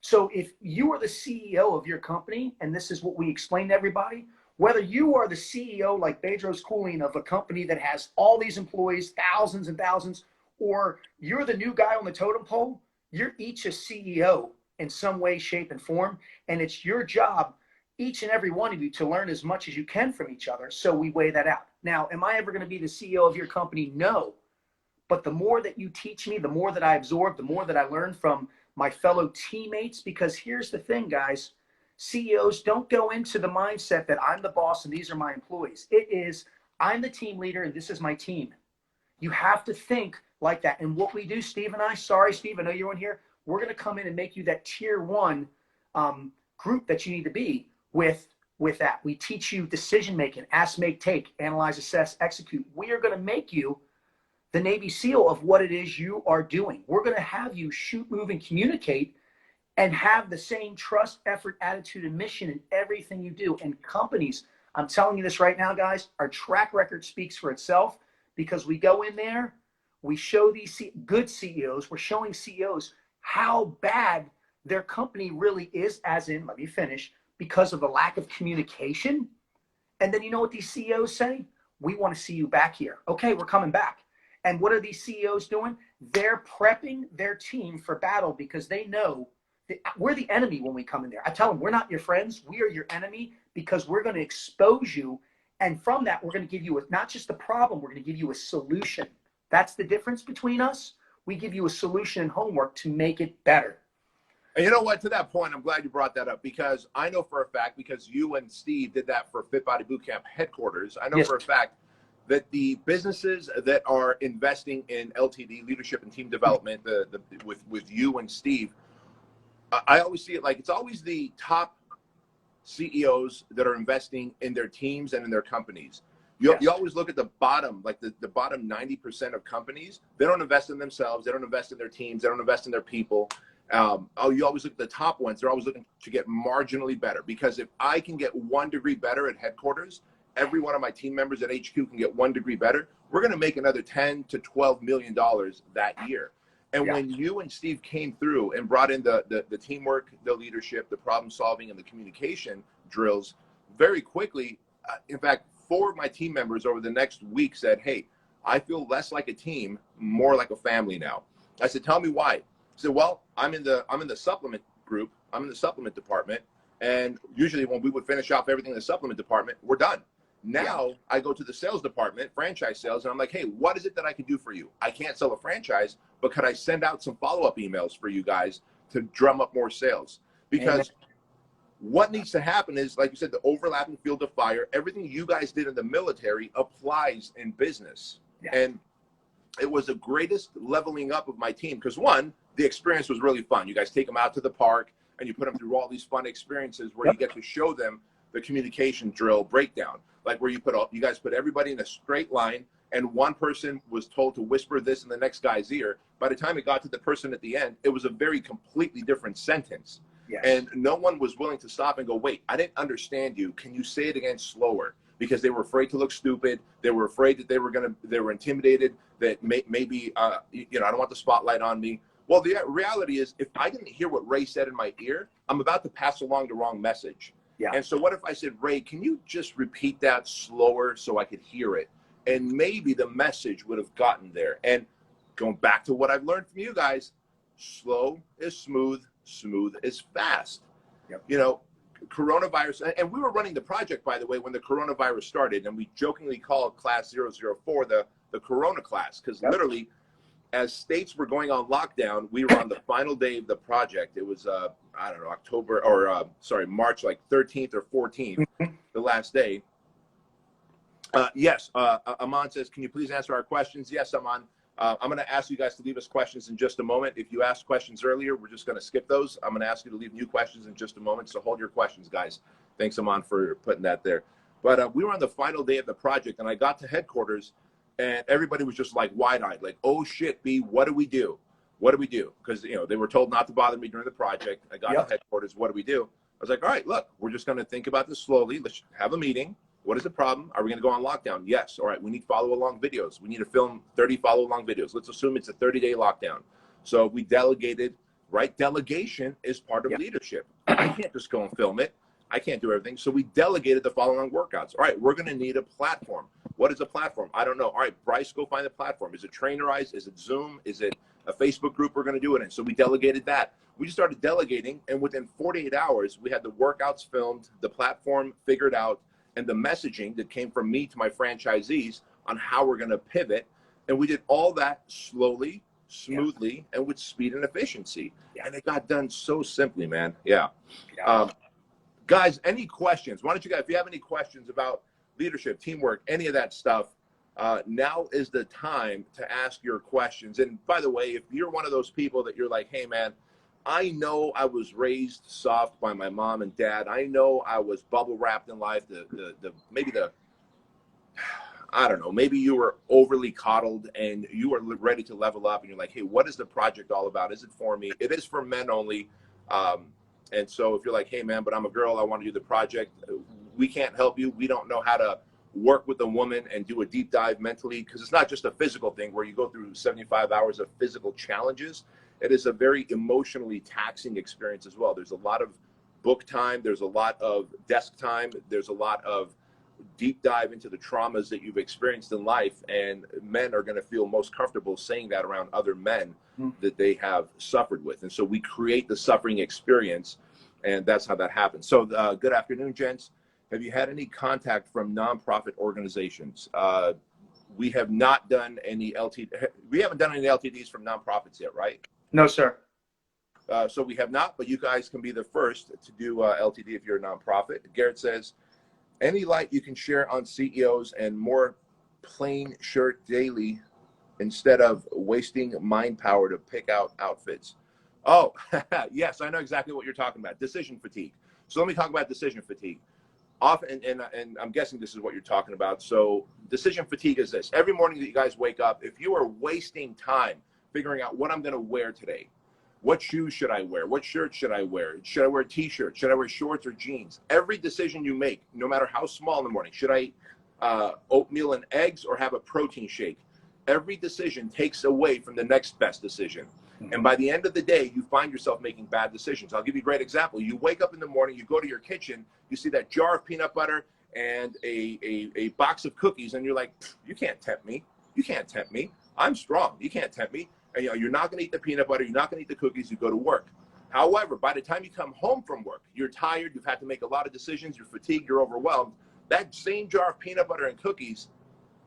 So if you are the CEO of your company, and this is what we explain to everybody, whether you are the CEO like Bedros Keuilian of a company that has all these employees, thousands and thousands, or you're the new guy on the totem pole, you're each a CEO in some way, shape, and form. And it's your job, each and every one of you, to learn as much as you can from each other. So we weigh that out. Now, am I ever going to be the CEO of your company? No. But the more that you teach me, the more that I absorb, the more that I learn from my fellow teammates. Because here's the thing, guys. CEOs don't go into the mindset that I'm the boss and these are my employees. It is, I'm the team leader and this is my team. You have to think like that. And what we do, Steve and I, sorry, Steve, I know you're in here. We're going to come in and make you that tier 1 group that you need to be with that. We teach you decision making, ask, make, take, analyze, assess, execute. We are going to make you the Navy SEAL of what it is you are doing. We're going to have you shoot, move, and communicate and have the same trust, effort, attitude, and mission in everything you do. And companies, I'm telling you this right now, guys, our track record speaks for itself, because we go in there, we show these good CEOs, we're showing CEOs how bad their company really is, as in, let me finish, because of the lack of communication. And then you know what these CEOs say? We want to see you back here. Okay, we're coming back. And what are these CEOs doing? They're prepping their team for battle, because they know we're the enemy when we come in there. I tell them, we're not your friends. We are your enemy, because we're going to expose you. And from that, we're going to give you not just the problem, we're going to give you a solution. That's the difference between us. We give you a solution and homework to make it better. And you know what? To that point, I'm glad you brought that up, because I know for a fact, because you and Steve did that for Fit Body Bootcamp headquarters, I know for a fact that the businesses that are investing in LTD, leadership and team development, with you and Steve, I always see it like it's always the top CEOs that are investing in their teams and in their companies. You always look at the bottom, like the bottom 90% of companies. They don't invest in themselves. They don't invest in their teams. They don't invest in their people. You always look at the top ones. They're always looking to get marginally better, because if I can get 1 degree better at headquarters, every one of my team members at HQ can get 1 degree better. We're going to make another $10 to $12 million that year. And when you and Steve came through and brought in the teamwork, the leadership, the problem solving, and the communication drills, very quickly, in fact, 4 of my team members over the next week said, hey, I feel less like a team, more like a family now. I said, tell me why. I said, well, I'm in the supplement group. I'm in the supplement department. And usually when we would finish off everything in the supplement department, we're done. Now I go to the sales department, franchise sales, and I'm like, hey, what is it that I can do for you? I can't sell a franchise, but could I send out some follow-up emails for you guys to drum up more sales? Because what needs to happen is, like you said, the overlapping field of fire, everything you guys did in the military applies in business. And it was the greatest leveling up of my team, because one, the experience was really fun. You guys take them out to the park and you put them through all these fun experiences where you get to show them the communication drill breakdown, like where you guys put everybody in a straight line, and one person was told to whisper this in the next guy's ear. By the time it got to the person at the end, it was a very completely different sentence. Yes. And no one was willing to stop and go, wait, I didn't understand you. Can you say it again slower? Because they were afraid to look stupid. They were afraid that they were intimidated that maybe, I don't want the spotlight on me. Well, the reality is, if I didn't hear what Ray said in my ear, I'm about to pass along the wrong message. Yeah. And so what if I said, Ray, can you just repeat that slower so I could hear it? And maybe the message would have gotten there. And going back to what I've learned from you guys, slow is smooth, smooth is fast. Yep. Coronavirus, and we were running the project, by the way, when the coronavirus started, and we jokingly called class 004 the corona class, because literally, as states were going on lockdown, we were on the final day of the project. It was, March like 13th or 14th, the last day. Yes, Aman says, can you please answer our questions? Yes, Aman. I'm going to ask you guys to leave us questions in just a moment. If you asked questions earlier, we're just going to skip those. I'm going to ask you to leave new questions in just a moment, so hold your questions, guys. Thanks, Aman, for putting that there. But we were on the final day of the project, and I got to headquarters, and everybody was just like wide-eyed, like, oh, shit, B, what do we do? What do we do? Because, they were told not to bother me during the project. I got to headquarters. What do we do? I was like, all right, look, we're just going to think about this slowly. Let's have a meeting. What is the problem? Are we going to go on lockdown? Yes. All right. We need follow-along videos. We need to film 30 follow-along videos. Let's assume it's a 30-day lockdown. So we delegated, right? Delegation is part of leadership. I can't just go and film it. I can't do everything. So we delegated the following workouts. All right. We're going to need a platform. What is a platform? I don't know. All right, Bryce, go find the platform. Is it Trainerized? Is it Zoom? Is it a Facebook group we're going to do it in? So we delegated that. We just started delegating, and within 48 hours, we had the workouts filmed, the platform figured out, and the messaging that came from me to my franchisees on how we're going to pivot. And we did all that slowly, smoothly, and with speed and efficiency. And it got done so simply, man. Guys, any questions? Why don't you guys, if you have any questions about leadership, teamwork, any of that stuff, now is the time to ask your questions. And by the way, if you're one of those people that you're like, hey, man, I know I was raised soft by my mom and dad. I know I was bubble wrapped in life. I don't know, maybe you were overly coddled and you are ready to level up and you're like, hey, what is the project all about? Is it for me? It is for men only. And so if you're like, hey, man, but I'm a girl, I want to do the project. We can't help you. We don't know how to work with a woman and do a deep dive mentally, because it's not just a physical thing where you go through 75 hours of physical challenges. It is a very emotionally taxing experience as well. There's a lot of book time. There's a lot of desk time. There's a lot of deep dive into the traumas that you've experienced in life. And men are going to feel most comfortable saying that around other men that they have suffered with. And so we create the suffering experience, and that's how that happens. So good afternoon, gents. Have you had any contact from nonprofit organizations? We have not done any LTD. We haven't done any LTDs from nonprofits yet, right? No, sir. So we have not, but you guys can be the first to do LTD if you're a nonprofit. Garrett says, any light you can share on CEOs and more plain shirt daily instead of wasting mind power to pick out outfits? Oh, yes, I know exactly what you're talking about. Decision fatigue. So let me talk about decision fatigue. Often, and I'm guessing this is what you're talking about. So decision fatigue is this. Every morning that you guys wake up, if you are wasting time figuring out what I'm going to wear today, what shoes should I wear? What shirt should I wear? Should I wear a t-shirt? Should I wear shorts or jeans? Every decision you make, no matter how small in the morning, should I oatmeal and eggs or have a protein shake? Every decision takes away from the next best decision. And by the end of the day, you find yourself making bad decisions. I'll give you a great example. You wake up in the morning, you go to your kitchen, you see that jar of peanut butter and a box of cookies, and you're like, you can't tempt me. You can't tempt me. I'm strong. You can't tempt me. And, you're not going to eat the peanut butter. You're not going to eat the cookies. You go to work. However, by the time you come home from work, you're tired. You've had to make a lot of decisions. You're fatigued. You're overwhelmed. That same jar of peanut butter and cookies,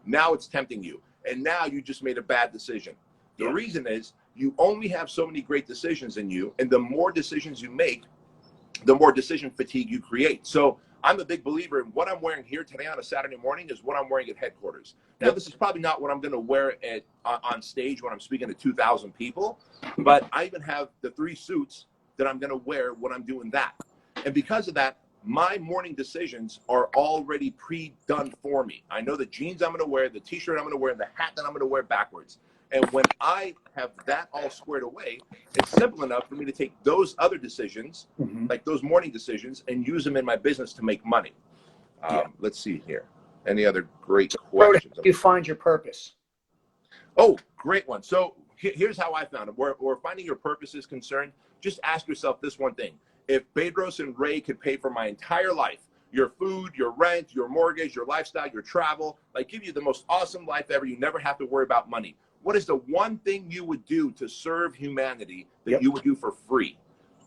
now it's tempting you. And now you just made a bad decision. The reason is you only have so many great decisions in you. And the more decisions you make, the more decision fatigue you create. So I'm a big believer in what I'm wearing here today on a Saturday morning is what I'm wearing at headquarters. Now, this is probably not what I'm going to wear on stage when I'm speaking to 2,000 people, but I even have the 3 suits that I'm going to wear when I'm doing that. And because of that, my morning decisions are already pre-done for me. I know the jeans I'm going to wear, the t-shirt I'm going to wear, and the hat that I'm going to wear backwards. And when I have that all squared away, it's simple enough for me to take those other decisions, like those morning decisions, and use them in my business to make money. Let's see here. Any other great questions? How do you find your purpose? Oh, great one. So here's how I found it. Where finding your purpose is concerned, just ask yourself this one thing. If Bedros and Ray could pay for my entire life, your food, your rent, your mortgage, your lifestyle, your travel, like give you the most awesome life ever, you never have to worry about money. What is the one thing you would do to serve humanity that you would do for free?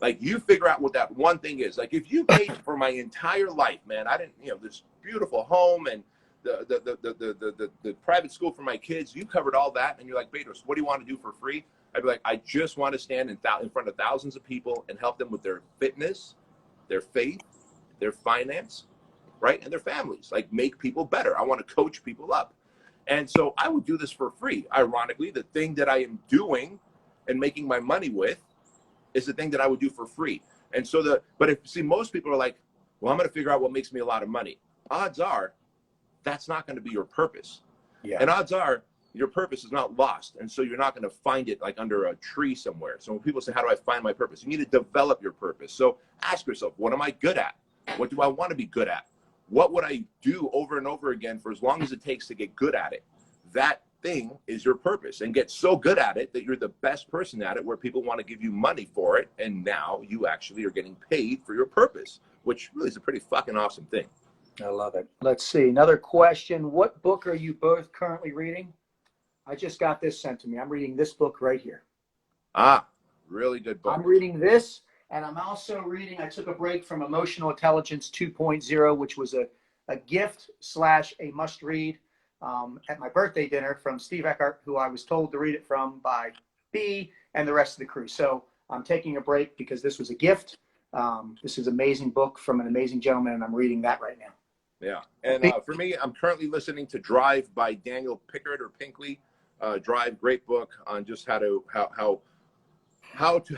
Like, you figure out what that one thing is. Like, if you paid for my entire life, man, I didn't, this beautiful home and the private school for my kids, you covered all that, and you're like, Bedros, what do you want to do for free? I'd be like, I just want to stand in front of thousands of people and help them with their fitness, their faith, their finance, right? And their families, like, make people better. I want to coach people up. And so I would do this for free. Ironically, the thing that I am doing and making my money with is the thing that I would do for free. And so most people are like, well, I'm going to figure out what makes me a lot of money. Odds are that's not going to be your purpose. And odds are your purpose is not lost. And so you're not going to find it like under a tree somewhere. So when people say, how do I find my purpose? You need to develop your purpose. So ask yourself, what am I good at? What do I want to be good at? What would I do over and over again for as long as it takes to get good at it? That thing is your purpose, and get so good at it that you're the best person at it where people want to give you money for it. And now you actually are getting paid for your purpose, which really is a pretty fucking awesome thing. I love it. Let's see. Another question. What book are you both currently reading? I just got this sent to me. I'm reading this book right here. Really good book. I'm reading this, and I'm also reading, I took a break from Emotional Intelligence 2.0, which was a gift / a must read at my birthday dinner from Steve Eckhart, who I was told to read it from by B and the rest of the crew. So I'm taking a break because this was a gift. This is an amazing book from an amazing gentleman, and I'm reading that right now. Yeah. And for me, I'm currently listening to Drive by Daniel Pickard or Pinkley. Drive, great book on just how to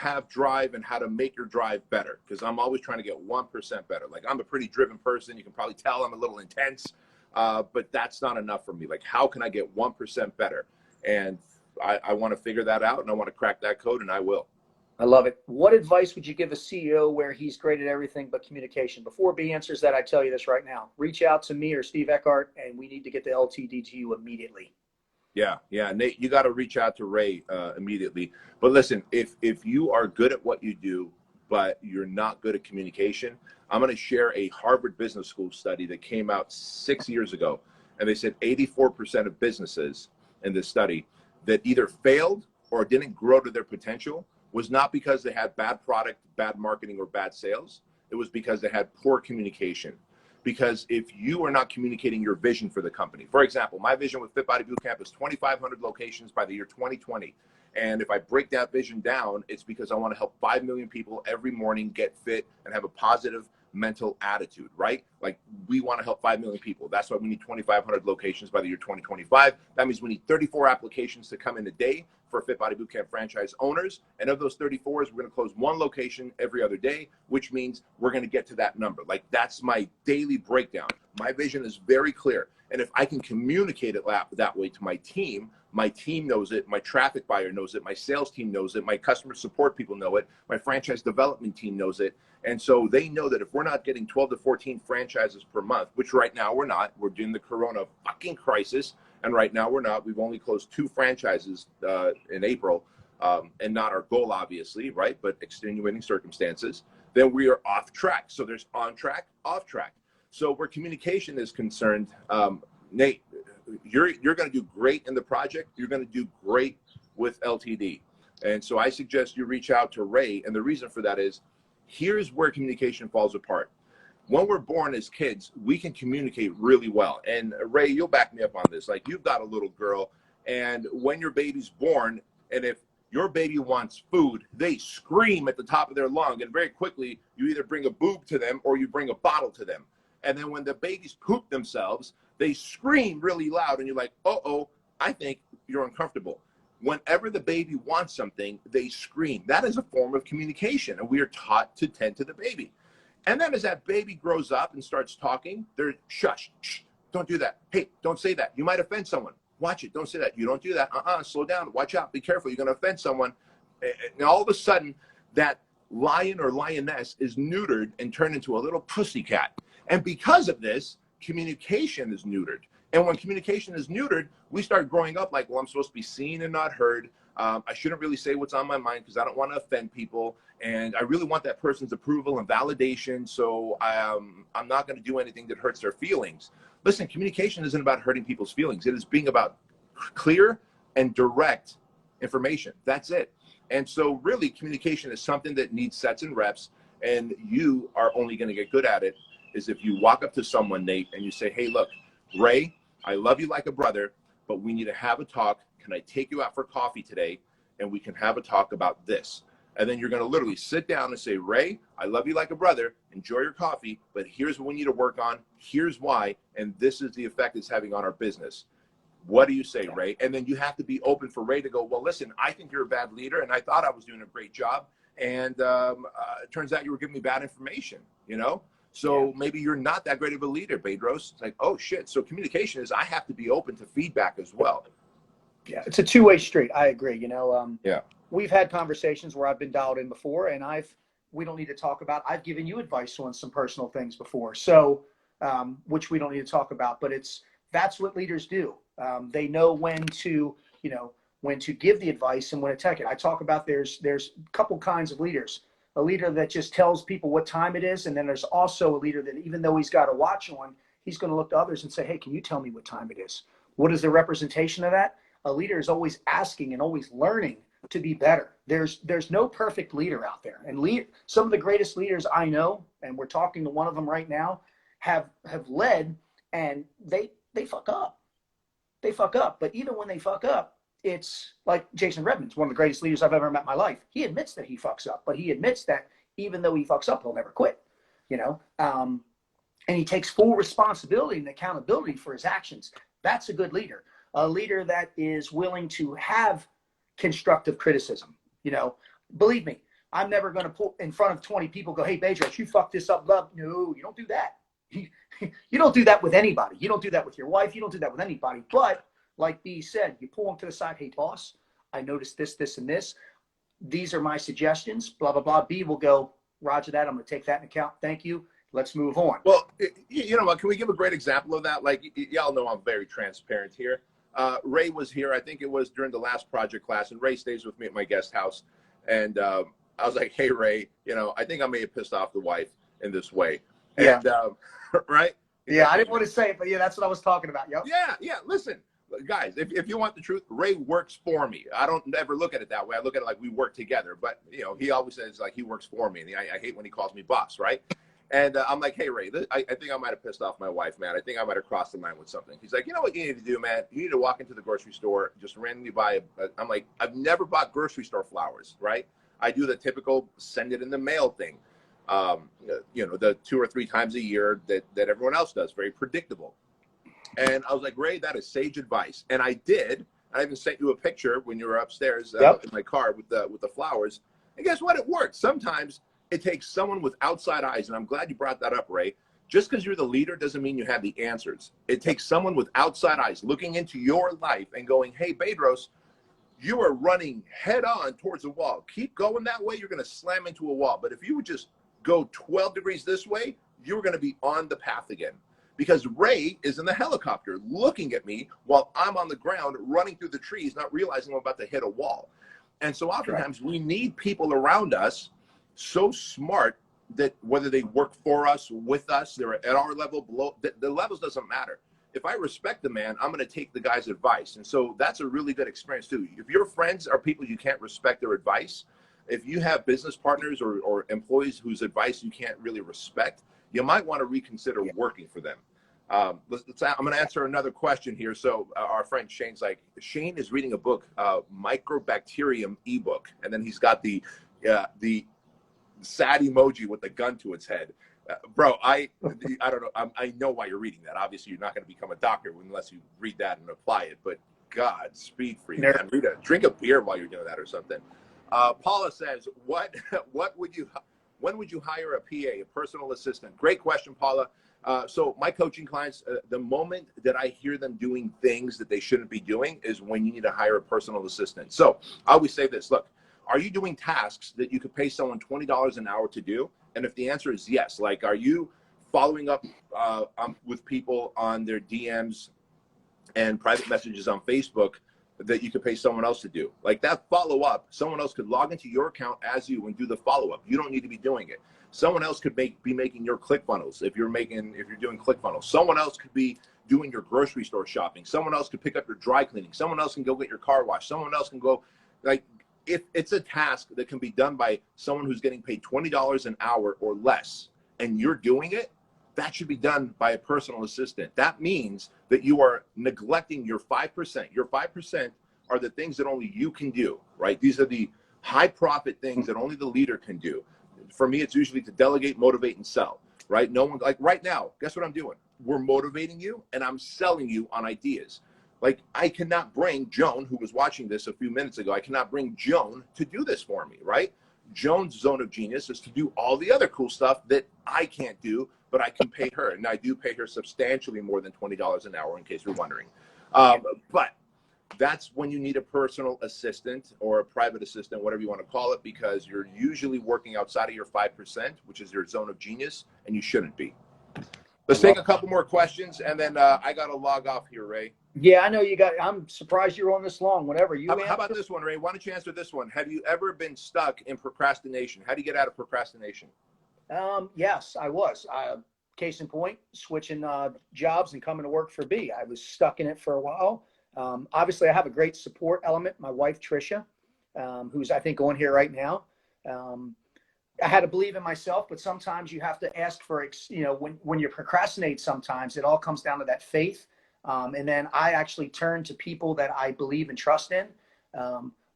have drive and how to make your drive better. Because I'm always trying to get 1% better. Like, I'm a pretty driven person. You can probably tell I'm a little intense, but that's not enough for me. Like, how can I get 1% better? And I want to figure that out, and I want to crack that code, and I will. I love it. What advice would you give a CEO where he's great at everything but communication? Before B answers that, I tell you this right now. Reach out to me or Steve Eckhart, and we need to get the LTD to you immediately. Yeah, Nate, you got to reach out to Ray immediately. But listen, if you are good at what you do, but you're not good at communication, I'm going to share a Harvard Business School study that came out 6 years ago. And they said 84% of businesses in this study that either failed or didn't grow to their potential was not because they had bad product, bad marketing, or bad sales. It was because they had poor communication. Because if you are not communicating your vision for the company, for example, my vision with Fit Body Bootcamp is 2,500 locations by the year 2020. And if I break that vision down, it's because I want to help 5 million people every morning get fit and have a positive mental attitude, right? Like, we want to help 5 million people. That's why we need 2,500 locations by the year 2025. That means we need 34 applications to come in a day for Fit Body Bootcamp franchise owners. And of those 34s, we're going to close 1 location every other day, which means we're going to get to that number. Like, that's my daily breakdown. My vision is very clear. And if I can communicate it that way to my team knows it, my traffic buyer knows it, my sales team knows it, my customer support people know it, my franchise development team knows it. And so they know that if we're not getting 12 to 14 franchises per month, which right now we're not, we're doing the Corona fucking crisis. And right now we're not, we've only closed 2 franchises in April, and not our goal, obviously, right? But extenuating circumstances, then we are off track. So there's on track, off track. So where communication is concerned, Nate, you're going to do great in the project. You're going to do great with LTD. And so I suggest you reach out to Ray. And the reason for that is, here's where communication falls apart. When we're born as kids, we can communicate really well. And Ray, you'll back me up on this. Like, you've got a little girl, and when your baby's born, and if your baby wants food, they scream at the top of their lung. And very quickly, you either bring a boob to them or you bring a bottle to them. And then when the babies poop themselves, they scream really loud, and you're like, uh-oh, I think you're uncomfortable. Whenever the baby wants something, they scream. That is a form of communication, and we are taught to tend to the baby. And then as that baby grows up and starts talking, they're shush, shh, don't do that. Hey, don't say that. You might offend someone. watch it. Don't say that. You don't do that. Slow down. Watch out. Be careful. You're going to offend someone. And all of a sudden, that lion or lioness is neutered and turned into a little pussycat. And because of this, communication is neutered. And when communication is neutered, we start growing up like, well, I'm supposed to be seen and not heard. I shouldn't really say what's on my mind because I don't want to offend people. And I really want that person's approval and validation. So I'm not going to do anything that hurts their feelings. Listen, communication isn't about hurting people's feelings. It is being about clear and direct information. That's it. And so really communication is something that needs sets and reps. And you are only going to get good at it is if you walk up to someone, Nate, and you say, hey, look, Ray, I love you like a brother, but we need to have a talk. Can I take you out for coffee today? And we can have a talk about this. And then you're going to literally sit down and say, Ray, I love you like a brother. Enjoy your coffee, but here's what we need to work on. Here's why. And this is the effect it's having on our business. What do you say, Ray? And then you have to be open for Ray to go, well, listen, I think you're a bad leader. And I thought I was doing a great job. And it turns out you were giving me bad information, you know? So maybe you're not that great of a leader, Bedros. It's like, oh, shit. So communication is I have to be open to feedback as well. Yeah, it's a two-way street. I agree. You know, yeah. We've had conversations where I've been dialed in before, and we don't need to talk about. I've given you advice on some personal things before, so which we don't need to talk about. But that's what leaders do. They know when to give the advice and when to take it. I talk about there's a couple kinds of leaders. A leader that just tells people what time it is, and then there's also a leader that even though he's got a watch on, he's going to look to others and say, "Hey, can you tell me what time it is?" What is the representation of that? A leader is always asking and always learning to be better. There's no perfect leader out there. And some of the greatest leaders I know, and we're talking to one of them right now, have led, and they fuck up. They fuck up. But even when they fuck up, it's like Jason Redman's one of the greatest leaders I've ever met in my life. He admits that he fucks up, but he admits that even though he fucks up, he'll never quit, you know? And he takes full responsibility and accountability for his actions. That's a good leader. A leader that is willing to have constructive criticism. You know, believe me, I'm never going to put in front of 20 people, go, hey, Bedros, you fucked this up, love. No, you don't do that. You don't do that with anybody. You don't do that with your wife. You don't do that with anybody. But like B said, you pull them to the side. Hey, boss, I noticed this, this, and this. These are my suggestions, blah, blah, blah. B will go, roger that. I'm going to take that into account. Thank you. Let's move on. Well, you know what? Can we give a great example of that? Like, y'all know I'm very transparent here. Ray was here, I think it was during the last project class, and Ray stays with me at my guest house. And I was like, hey, Ray, you know, I think I may have pissed off the wife in this way. And, right? Yeah, I didn't want to say it, but yeah, that's what I was talking about. Yep. Yeah. Listen, guys, if you want the truth, Ray works for me. I don't ever look at it that way. I look at it like we work together. But, you know, he always says like he works for me. And I hate when he calls me boss, right? And I'm like, hey, Ray, I think I might have pissed off my wife, man. I think I might have crossed the line with something. He's like, you know what you need to do, man? You need to walk into the grocery store, just randomly buy I'm like, I've never bought grocery store flowers, right? I do the typical send it in the mail thing, you know, the 2 or 3 times a year that everyone else does, very predictable. And I was like, Ray, that is sage advice. And I did. I even sent you a picture when you were upstairs in my car with the flowers. And guess what? It worked. Sometimes it takes someone with outside eyes, and I'm glad you brought that up, Ray. Just because you're the leader doesn't mean you have the answers. It takes someone with outside eyes looking into your life and going, hey, Bedros, you are running head on towards a wall. Keep going that way, you're going to slam into a wall. But if you would just go 12 degrees this way, you're going to be on the path again. Because Ray is in the helicopter looking at me while I'm on the ground running through the trees, not realizing I'm about to hit a wall. And so oftentimes we need people around us so smart that whether they work for us, with us, they're at our level, below, the levels doesn't matter. If I respect the man, I'm going to take the guy's advice. And so that's a really good experience too. If your friends are people you can't respect their advice, if you have business partners or employees whose advice you can't really respect, you might want to reconsider working for them. I'm going to answer another question here. So our friend Shane's like, Shane is reading a book, Microbacterium ebook. And then he's got the sad emoji with the gun to its head. Bro, I don't know. I know why you're reading that. Obviously, you're not going to become a doctor unless you read that and apply it. But God, speed for you, man. Drink a beer while you're doing that or something. Paula says, what would when would you hire a PA, a personal assistant? Great question, Paula. So my coaching clients, the moment that I hear them doing things that they shouldn't be doing is when you need to hire a personal assistant. So I always say this, look, are you doing tasks that you could pay someone $20 an hour to do? And if the answer is yes, like, are you following up with people on their DMs and private messages on Facebook that you could pay someone else to do? Like, that follow-up, someone else could log into your account as you and do the follow-up. You don't need to be doing it. Someone else could be making your ClickFunnels if you're doing ClickFunnels. Someone else could be doing your grocery store shopping. Someone else could pick up your dry cleaning. Someone else can go get your car washed. Someone else can go, like, if it's a task that can be done by someone who's getting paid $20 an hour or less, and you're doing it, that should be done by a personal assistant. That means that you are neglecting your 5%. Your 5% are the things that only you can do, right? These are the high profit things that only the leader can do. For me, it's usually to delegate, motivate, and sell, right? No one, like right now, guess what I'm doing? We're motivating you and I'm selling you on ideas. Like, I cannot bring Joan, who was watching this a few minutes ago, I cannot bring Joan to do this for me, right? Joan's zone of genius is to do all the other cool stuff that I can't do, but I can pay her. And I do pay her substantially more than $20 an hour, in case you're wondering. But that's when you need a personal assistant or a private assistant, whatever you want to call it, because you're usually working outside of your 5%, which is your zone of genius, and you shouldn't be. Let's take a couple more questions, and then I got to log off here, Ray. Yeah, I know you got. I'm surprised you're on this long. Whatever you. How about this one, Ray? Why don't you answer this one? Have you ever been stuck in procrastination? How do you get out of procrastination? Yes, I was. Case in point, switching jobs and coming to work for B. I was stuck in it for a while. Obviously, I have a great support element. My wife, Tricia, who's I think on here right now. I had to believe in myself, but sometimes you have to ask for, when you procrastinate, sometimes it all comes down to that faith. And then I actually turn to people that I believe and trust in.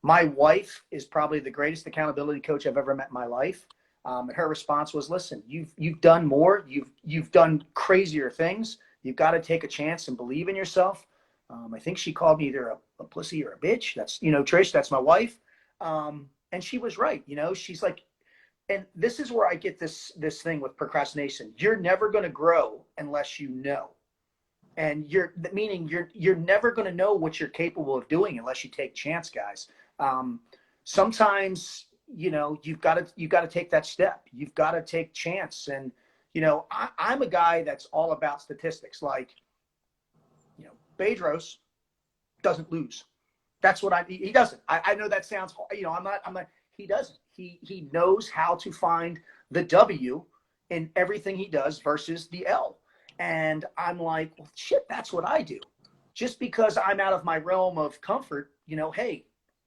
My wife is probably the greatest accountability coach I've ever met in my life. And her response was, listen, you've done more. You've done crazier things. You've got to take a chance and believe in yourself. I think she called me either a pussy or a bitch. That's, Trish, that's my wife. And she was right. She's like, and this is where I get this thing with procrastination. You're never going to grow unless you know. And you're never going to know what you're capable of doing unless you take chance, guys. Sometimes, you've got to take that step. You've got to take chance. And, I'm a guy that's all about statistics. Like, Bedros doesn't lose. That's what he doesn't. I know that sounds, I'm not, he doesn't. He knows how to find the W in everything he does versus the L. And I'm like, well, shit, that's what I do. Just because I'm out of my realm of comfort, hey,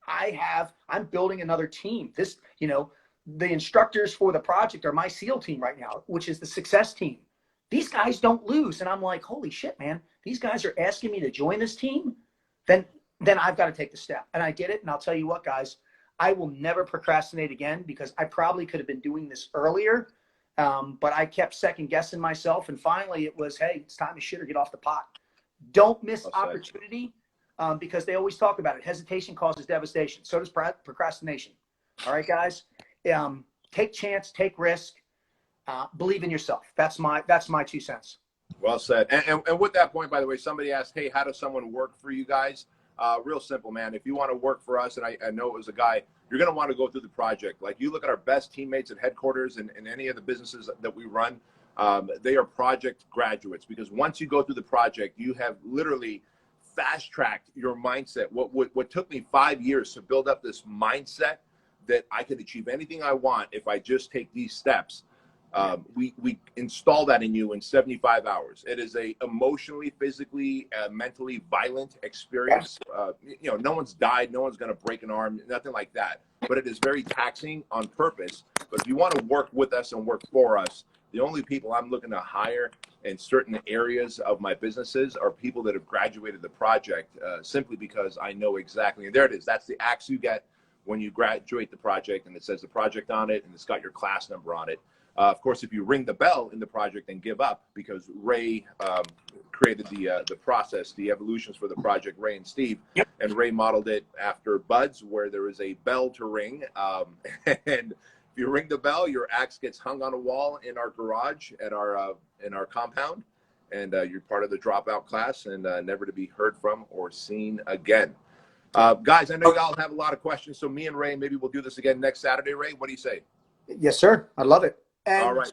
I'm building another team. This, the instructors for the project are my SEAL team right now, which is the success team. These guys don't lose. And I'm like, holy shit, man, these guys are asking me to join this team. Then I've got to take the step. And I did it. And I'll tell you what, guys, I will never procrastinate again, because I probably could have been doing this earlier. But I kept second guessing myself. And finally it was, hey, it's time to shit or get off the pot. Don't miss opportunity, because they always talk about it. Hesitation causes devastation. So does procrastination. All right, guys, take chance, take risk, believe in yourself. That's my 2 cents. Well said. And with that point, by the way, somebody asked, hey, how does someone work for you guys? Real simple, man. If you want to work for us, and I know it was a guy, you're going to want to go through the project. Like, you look at our best teammates at headquarters and any of the businesses that we run, they are project graduates, because once you go through the project, you have literally fast-tracked your mindset. What took me 5 years to build up this mindset that I could achieve anything I want if I just take these steps. We install that in you in 75 hours. It is a emotionally, physically, mentally violent experience. No one's died. No one's going to break an arm, nothing like that. But it is very taxing on purpose. But if you want to work with us and work for us, the only people I'm looking to hire in certain areas of my businesses are people that have graduated the project, simply because I know exactly. And there it is. That's the axe you get when you graduate the project, and it says the project on it, and it's got your class number on it. Of course, if you ring the bell in the project and give up, because Ray created the process, the evolutions for the project, Ray and Steve, yep. And Ray modeled it after Buds, where there is a bell to ring. And if you ring the bell, your axe gets hung on a wall in our garage at our in our compound, and you're part of the dropout class and never to be heard from or seen again. Guys, I know y'all have a lot of questions, so me and Ray, maybe we'll do this again next Saturday. Ray, what do you say? Yes, sir. I love it. And all right.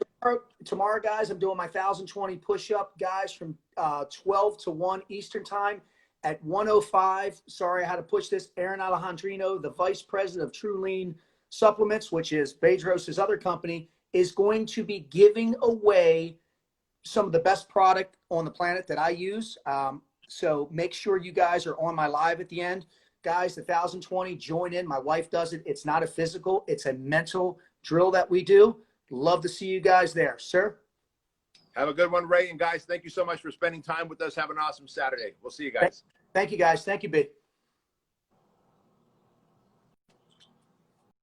Tomorrow, guys, I'm doing my 1,020 push-up, guys, from 12 to 1 Eastern time at 1:05. Sorry, I had to push this. Aaron Alejandrino, the vice president of True Lean Supplements, which is Bedros' other company, is going to be giving away some of the best product on the planet that I use. So make sure you guys are on my live at the end. Guys, the 1,020, join in. My wife does it. It's not a physical. It's a mental drill that we do. Love to see you guys there, sir. Have a good one, Ray. And guys, thank you so much for spending time with us. Have an awesome Saturday. We'll see you guys. Thank you, guys. Thank you, B.